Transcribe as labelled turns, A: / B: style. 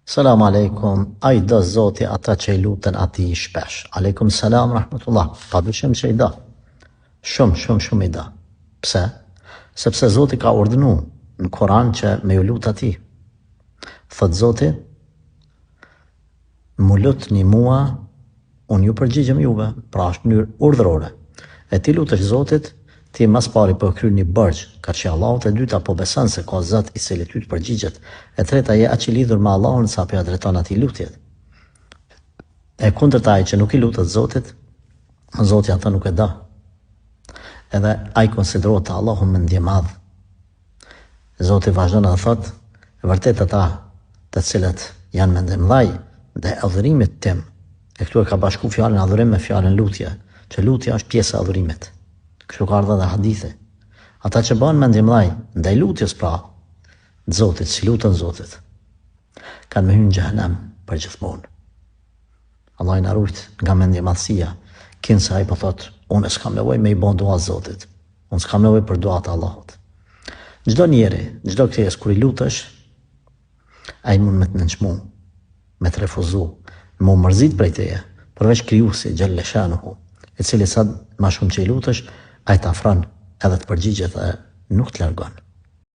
A: Salam aleikum, a i do Zoti ata që i lutën ati i shpesh. Aleikum salam, rahmatullah. Pa dyshim që i do. Shumë i do. Pse? Sepse Zoti ka urdhënu në Koran që me ju lutë ati. Thot Zoti, mu lutni mua, unë ju përgjigjem juve, pra është mënyrë urdhërore. E ti lutesh Zotit, ti mas pari po kryer një bërgjë, ka që Allahut, e dyta po beson se ka Zot i cili ty të përgjigjet, e treta je aq i lidhur me Allahun sa po ja drejton atij lutjet. E kundërta ai që nuk i lutet Zotit, Zoti atë nuk e do. Edhe ai konsiderohet te Allahu mendje madh. Zoti vazhdon dhe thot, e vërtet ata të cilët janë mendje mëdhaj dhe adhurimit tim, e këtu e ka bashku fjalën adhurim me fjalën lutje, që lutja është pjesë e adhurimit. Kështu ka ardhur dhe hadithe. Ata që bën mendje mëdhaj ndaj lutjes pra Zotit, si lutën Zotit, kanë me hyrë në xhehenem për gjithmonë. Allah i na ruajt nga mendje madhësia, kinsa ai po thot, unë s'kam nevojë me i bën dua Zotit. Unë s'kam nevojë për duat e Allahut. Çdo njeri, çdo krijesë kur i lutesh, ai mund me të nënçmu, me të refuzu, me u mërzit prej teje, përveç krijuesi xhelle shanuhu, i cili sa më shumë që i lutesh, ai të afron edhe të përgjigjet dhe nuk të largon.